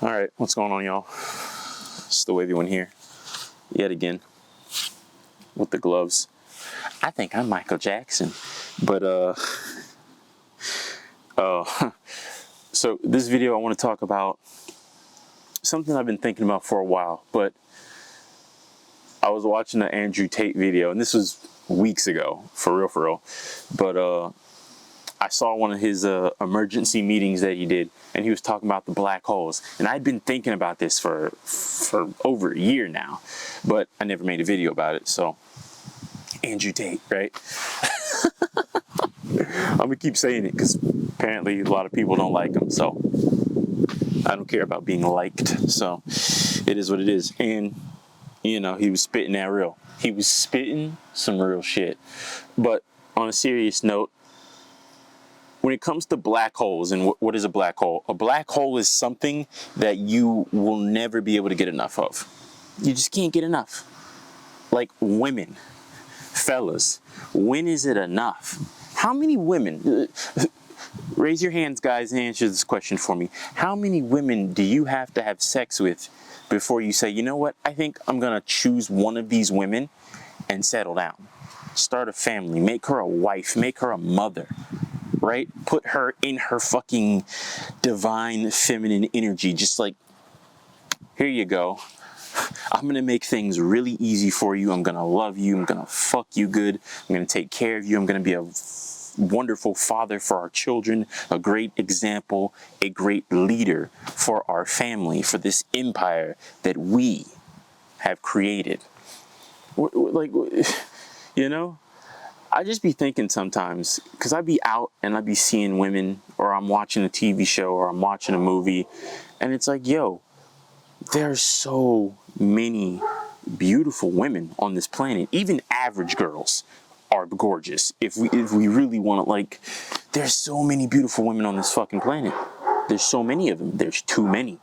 All right, what's going on, y'all? It's the wavy one here, yet again, with the gloves. I think I'm Michael Jackson, but so this video I want to talk about something I've been thinking about for a while, but I was watching the Andrew Tate video, and this was weeks ago, for real, but I saw one of his emergency meetings that he did, and he was talking about the black holes. And I'd been thinking about this for over a year now, but I never made a video about it. So, Andrew Tate, right? I'm gonna keep saying it because apparently a lot of people don't like him. So, I don't care about being liked. So, it is what it is. And, you know, he was spitting that real. He was spitting some real shit. But on a serious note, when it comes to black holes, and what is a black hole? A black hole is something that you will never be able to get enough of. You just can't get enough. Like women, fellas, when is it enough? How many women, raise your hands guys and answer this question for me. How many women do you have to have sex with before you say, you know what, I think I'm gonna choose one of these women and settle down. Start a family, make her a wife, make her a mother. Right? Put her in her fucking divine feminine energy. Just like, here you go. I'm going to make things really easy for you. I'm going to love you. I'm going to fuck you good. I'm going to take care of you. I'm going to be a wonderful father for our children, a great example, a great leader for our family, for this empire that we have created. Like, you know? I just be thinking sometimes, because I be out and I be seeing women, or I'm watching a TV show, or I'm watching a movie, and it's like, yo, there's so many beautiful women on this planet. Even average girls are gorgeous. If we really want to, like, there's so many beautiful women on this fucking planet. There's so many of them. There's too many.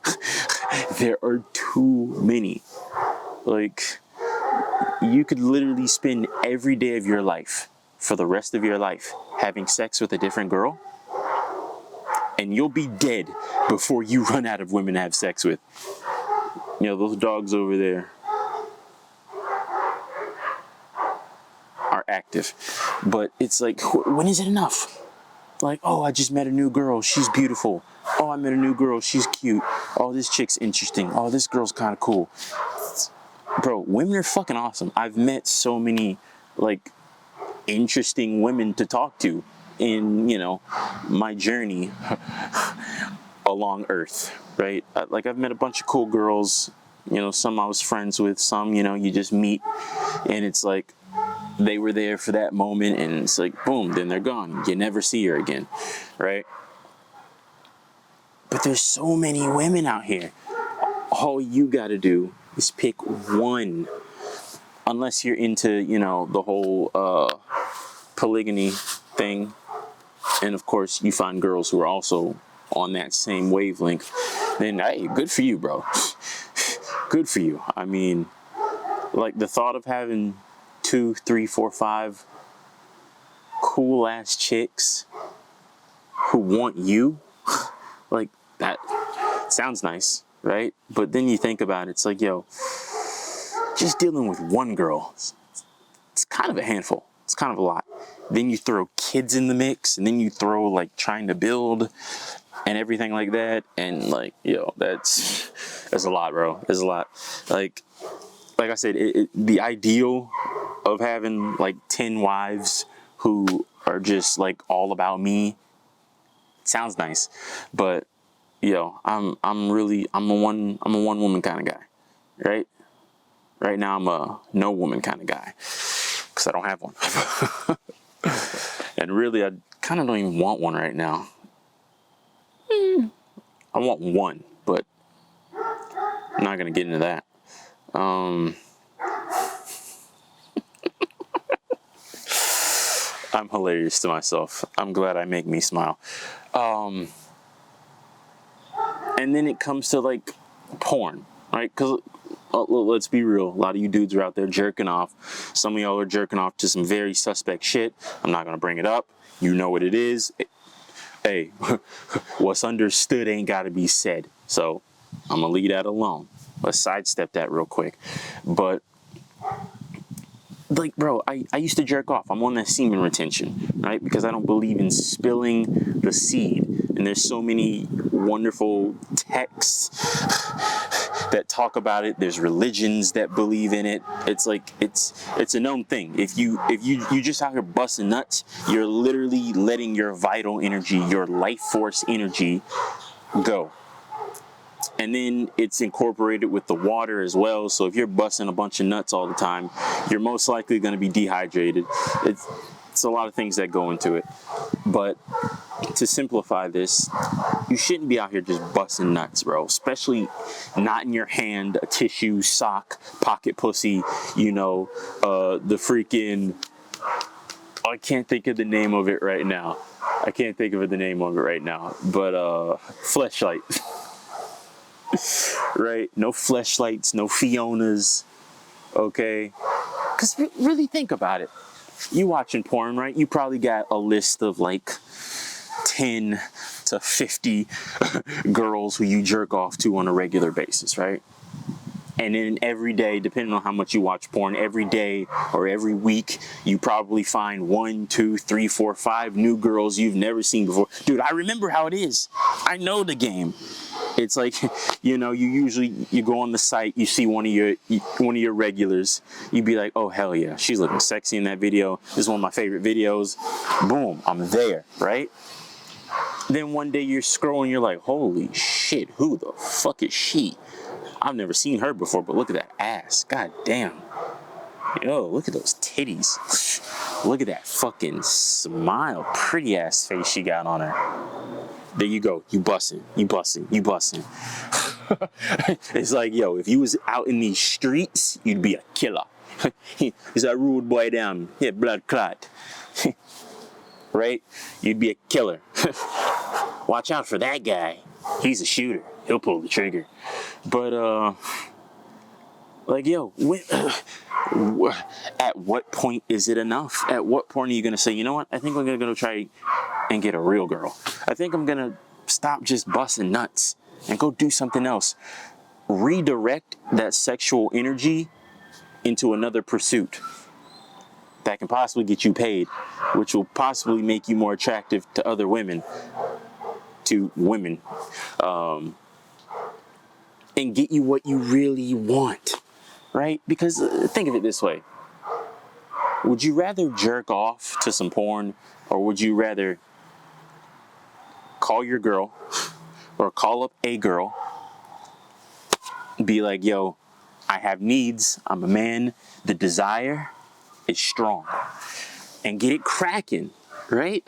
There are too many. Like, you could literally spend every day of your life, for the rest of your life, having sex with a different girl, and you'll be dead before you run out of women to have sex with. You know, those dogs over there are active, but it's like, when is it enough? Like, oh, I just met a new girl, she's beautiful. Oh, I met a new girl, she's cute. Oh, this chick's interesting. Oh, this girl's kind of cool. Bro, women are fucking awesome. I've met so many, like, interesting women to talk to in, you know, my journey along Earth, right? Like, I've met a bunch of cool girls, you know, some I was friends with, some, you know, you just meet, and it's like, they were there for that moment, and it's like, boom, then they're gone. You never see her again, right? But there's so many women out here. All you gotta do is pick one. Unless you're into, you know, the whole polygamy thing. And of course, you find girls who are also on that same wavelength. Then, hey, good for you, bro. Good for you. I mean, like, the thought of having 2, 3, 4, 5 cool ass chicks who want you, like, that sounds nice, right? But then you think about it, it's like, yo, just dealing with one girl, it's kind of a handful. It's kind of a lot. Then you throw kids in the mix, and then you throw, like, trying to build and everything like that. And, like, yo, that's a lot, bro. It's a lot. Like I said, the ideal of having, like, 10 wives who are just, like, all about me sounds nice. But, yo, I'm a one woman kind of guy, right? Right now, I'm a no woman kind of guy, because I don't have one. And really, I kind of don't even want one right now. I want one, but I'm not going to get into that. I'm hilarious to myself. I'm glad I make me smile. And then it comes to, like, porn, right? Because let's be real, a lot of you dudes are out there jerking off. Some of y'all are jerking off to some very suspect shit. I'm not gonna bring it up. You know what it is. Hey, what's understood ain't gotta be said. So I'm gonna leave that alone. Let's sidestep that real quick. But like, bro, I used to jerk off. I'm on that semen retention, right? Because I don't believe in spilling the seed. And there's so many wonderful texts that talk about it. There's religions that believe in it. It's like, it's a known thing. If you just out here busting nuts, you're literally letting your vital energy, your life force energy go. And then it's incorporated with the water as well. So if you're busting a bunch of nuts all the time, you're most likely going to be dehydrated. It's a lot of things that go into it. But to simplify this, you shouldn't be out here just busting nuts, bro. Especially not in your hand, a tissue, sock, pocket pussy, the freaking... I can't think of the name of it right now. But fleshlight. Right? No fleshlights, no Fionas. Okay? Because really think about it. You watching porn, right? You probably got a list of like 10 to 50 girls who you jerk off to on a regular basis, right? And then every day, depending on how much you watch porn, every day or every week, you probably find 1, 2, 3, 4, 5 new girls you've never seen before. Dude, I remember how it is. I know the game. It's like, you go on the site, you see one of your regulars, you'd be like, oh hell yeah, she's looking sexy in that video. This is one of my favorite videos. Boom, I'm there, right? Then one day you're scrolling, you're like, holy shit, who the fuck is she? I've never seen her before, but look at that ass. God damn. Yo, look at those titties. Look at that fucking smile. Pretty ass face she got on her. There you go. You bussin'. It's like, yo, if you was out in these streets, you'd be a killer. He's a rude boy down. Yeah, blood clot. Right? You'd be a killer. Watch out for that guy. He's a shooter. He'll pull the trigger. But, like, yo, at what point is it enough? At what point are you going to say, you know what? I think I'm going to go try and get a real girl. I think I'm going to stop just busting nuts and go do something else. Redirect that sexual energy into another pursuit that can possibly get you paid, which will possibly make you more attractive to other women, and get you what you really want, right? Because think of it this way. Would you rather jerk off to some porn, or would you rather call your girl or call up a girl, be like, yo, I have needs, I'm a man, the desire is strong, and get it cracking, right?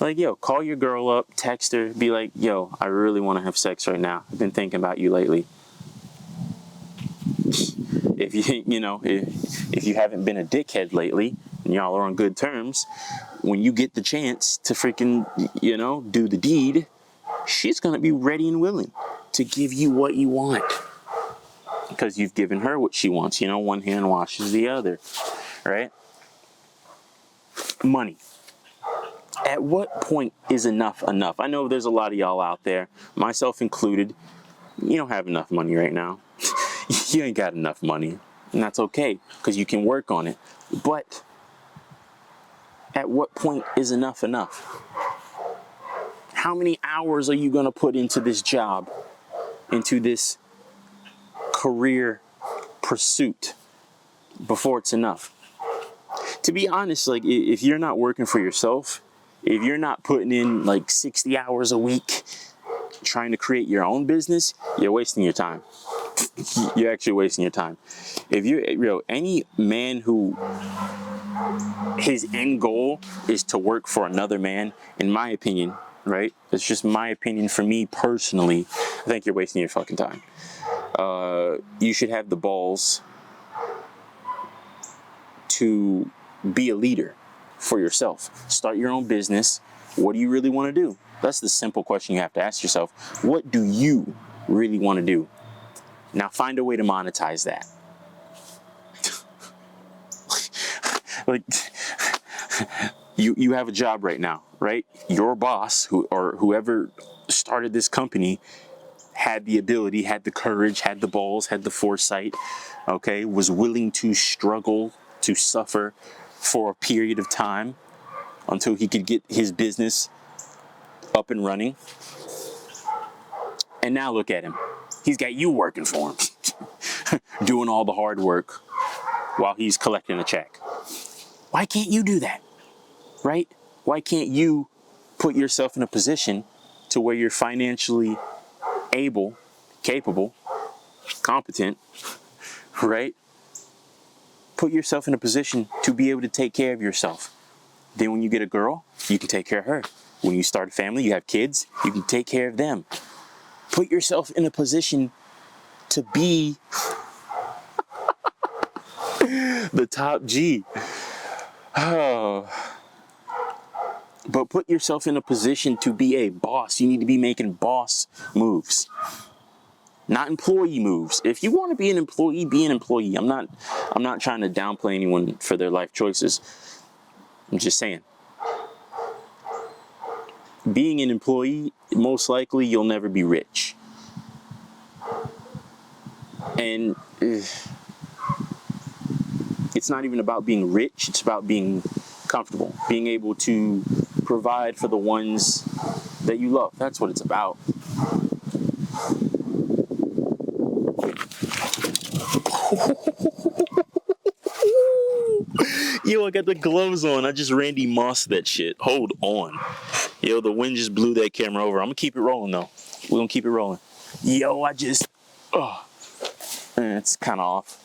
Like, yo, call your girl up, text her, be like, yo, I really want to have sex right now. I've been thinking about you lately. If if you haven't been a dickhead lately and y'all are on good terms, when you get the chance to freaking, do the deed, she's going to be ready and willing to give you what you want. Because you've given her what she wants. One hand washes the other, right? Money. At what point is enough enough? I know there's a lot of y'all out there, myself included, you don't have enough money right now. You ain't got enough money. And that's okay, because you can work on it. But at what point is enough enough? How many hours are you going to put into this job, into this career pursuit before it's enough? To be honest, like, if you're not working for yourself, if you're not putting in like 60 hours a week trying to create your own business, you're wasting your time. You're actually wasting your time. If you're any man who his end goal is to work for another man, in my opinion, right? It's just my opinion. For me personally, I think you're wasting your fucking time. You should have the balls to be a leader for yourself. Start your own business. What do you really want to do? That's the simple question you have to ask yourself. What do you really want to do? Now find a way to monetize that. Like, you have a job right now, right? Your boss, whoever started this company, had the ability, had the courage, had the balls, had the foresight, okay, was willing to struggle, to suffer for a period of time until he could get his business up and running. And now look at him. He's got you working for him, doing all the hard work while he's collecting a check. Why can't you do that, right? Why can't you put yourself in a position to where you're financially able, capable, competent, right? Put yourself in a position to be able to take care of yourself. Then when you get a girl, you can take care of her. When you start a family, you have kids, you can take care of them. Put yourself in a position to be the top G. Oh. But put yourself in a position to be a boss. You need to be making boss moves, not employee moves. If you want to be an employee, be an employee. I'm not trying to downplay anyone for their life choices. I'm just saying. Being an employee, most likely you'll never be rich. And it's not even about being rich, it's about being comfortable, being able to provide for the ones that you love. That's what it's about. Yo, I got the gloves on. I just Randy Moss that shit. Hold on. Yo, the wind just blew that camera over. I'm gonna keep it rolling though. We're gonna keep it rolling. Yo, it's kind of off.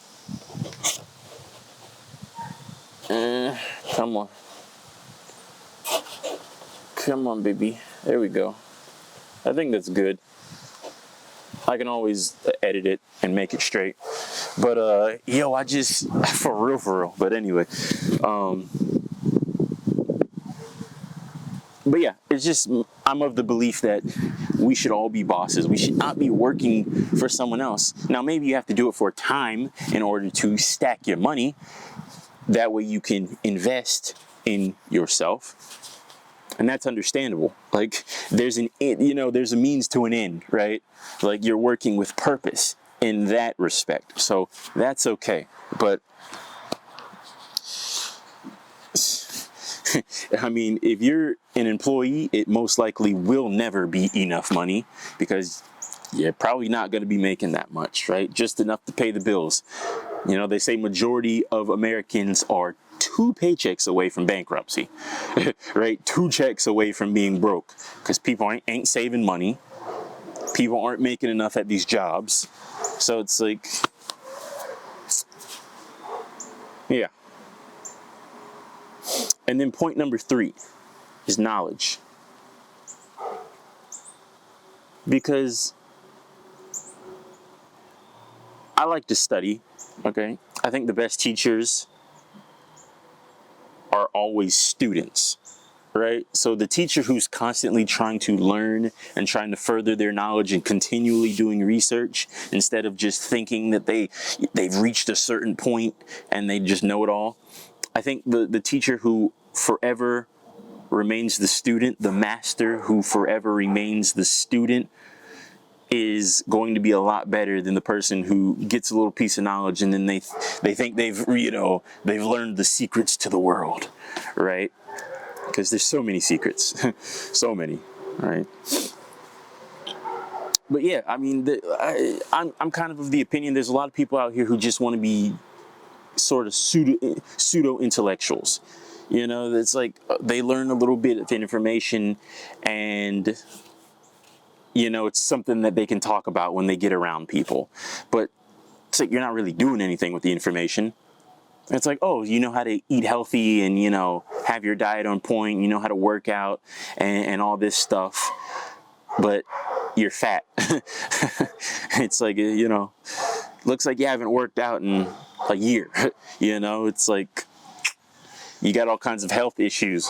Come on. Come on, baby. There we go. I think that's good. I can always edit it and make it straight. But, yo, for real. But anyway, but yeah, it's just, I'm of the belief that we should all be bosses. We should not be working for someone else. Now, maybe you have to do it for a time in order to stack your money. That way you can invest in yourself. And that's understandable. Like, there's a means to an end, right? Like, you're working with purpose in that respect. So that's okay. But I mean, if you're an employee, it most likely will never be enough money because you're probably not going to be making that much, right? Just enough to pay the bills. You know, they say majority of Americans are 2 paychecks away from bankruptcy, right? 2 checks away from being broke because people ain't saving money. People aren't making enough at these jobs. So it's like, yeah. And then point number 3 is knowledge. Because I like to study, okay? I think the best teachers are always students, right? So the teacher who's constantly trying to learn and trying to further their knowledge and continually doing research instead of just thinking that they've reached a certain point and they just know it all. I think the teacher who forever remains the student, the master who forever remains the student, is going to be a lot better than the person who gets a little piece of knowledge and then they think they've learned the secrets to the world, right? Because there's so many secrets, so many, right? But yeah, I mean, I'm kind of the opinion there's a lot of people out here who just want to be sort of pseudo intellectuals. You know, it's like they learn a little bit of information and, you know, it's something that they can talk about when they get around people. But it's like you're not really doing anything with the information. It's like, oh, you know how to eat healthy and, you know, have your diet on point, you know how to work out and all this stuff, but you're fat. It's like, you know, looks like you haven't worked out in a year. You know, it's like you got all kinds of health issues.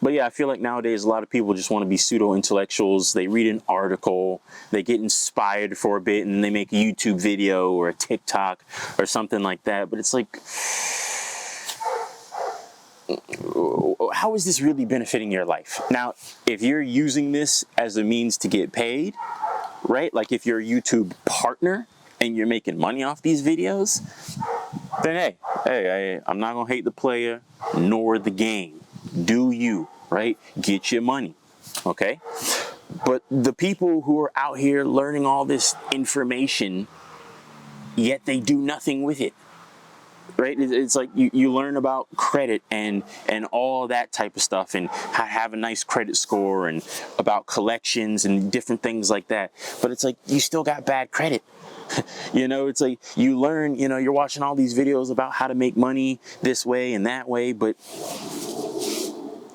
But yeah, I feel like nowadays a lot of people just want to be pseudo-intellectuals. They read an article, they get inspired for a bit, and they make a YouTube video or a TikTok or something like that. But it's like, how is this really benefiting your life? Now, if you're using this as a means to get paid, right? Like if you're a YouTube partner and you're making money off these videos, then hey, I'm not gonna hate the player nor the game. Do you, right? Get your money, okay? But the people who are out here learning all this information, yet they do nothing with it, right? It's like you learn about credit and all that type of stuff, and how to have a nice credit score, and about collections and different things like that. But it's like you still got bad credit. You know, it's like you learn, you know, you're watching all these videos about how to make money this way and that way, but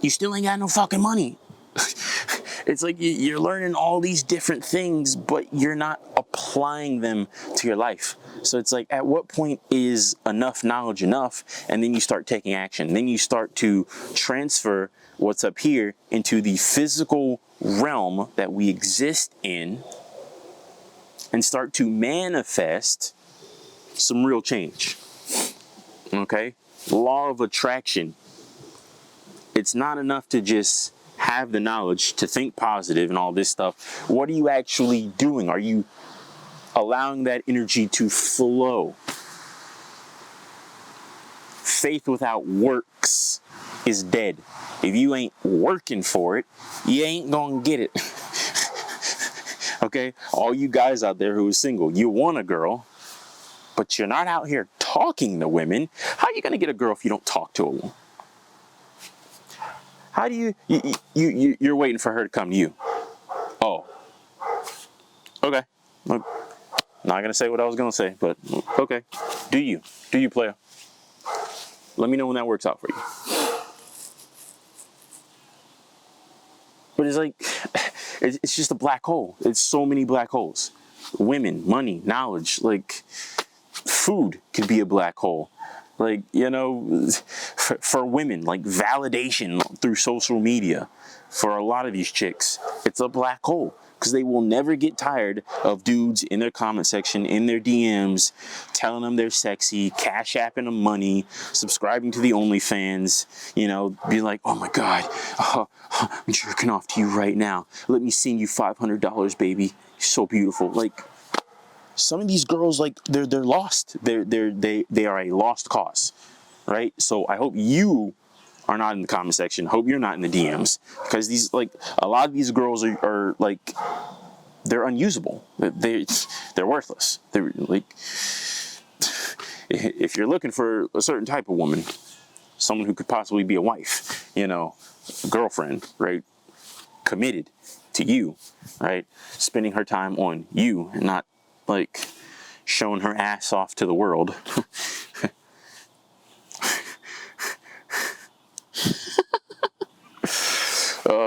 you still ain't got no fucking money. It's like you're learning all these different things, but you're not applying them to your life. So it's like, at what point is enough knowledge enough? And then you start taking action. Then you start to transfer what's up here into the physical realm that we exist in, and start to manifest some real change. Okay? Law of attraction. It's not enough to just have the knowledge, to think positive and all this stuff. What are you actually doing? Are you allowing that energy to flow? Faith without works is dead. If you ain't working for it, you ain't gonna get it. Okay? All you guys out there who are single, you want a girl, but you're not out here talking to women. How are you gonna get a girl if you don't talk to a woman? How do you're waiting for her to come to you? Oh, okay. Look, not gonna say what I was gonna say, but okay. Do you, player? Let me know when that works out for you. But it's like, it's just a black hole. It's so many black holes. Women, money, knowledge, like food could be a black hole. Like, you know, for women, like validation through social media, for a lot of these chicks, it's a black hole, because they will never get tired of dudes in their comment section, in their DMs, telling them they're sexy, cash apping them money, subscribing to the OnlyFans, you know, being like, oh my God, I'm jerking off to you right now. Let me send you $500, baby. You're so beautiful. Like, some of these girls, like, they're lost. They are a lost cause, right? So I hope you are not in the comment section. Hope you're not in the DMs, because these, like, a lot of these girls are like, they're unusable. They're worthless. They're like, if you're looking for a certain type of woman, someone who could possibly be a wife, you know, a girlfriend, right? Committed to you, right? Spending her time on you, and not like showing her ass off to the world.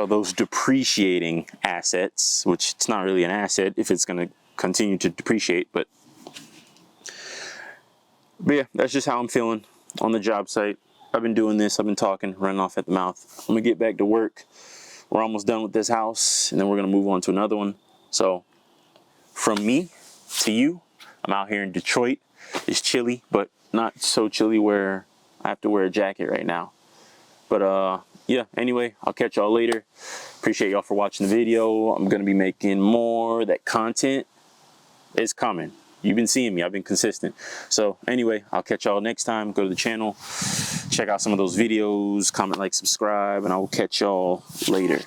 Those depreciating assets, which it's not really an asset if it's going to continue to depreciate, but yeah, that's just how I'm feeling on the job site. I've been doing this, I've been talking, running off at the mouth. I'm gonna get back to work. We're almost done with this house, and then we're gonna move on to another one. So from me to you, I'm out here in Detroit. It's chilly, but not so chilly where I have to wear a jacket right now. But yeah, anyway, I'll catch y'all later. Appreciate y'all for watching the video. I'm gonna be making more. That content is coming. You've been seeing me, I've been consistent. So anyway, I'll catch y'all next time. Go to the channel, check out some of those videos, comment, like, subscribe, and I will catch y'all later.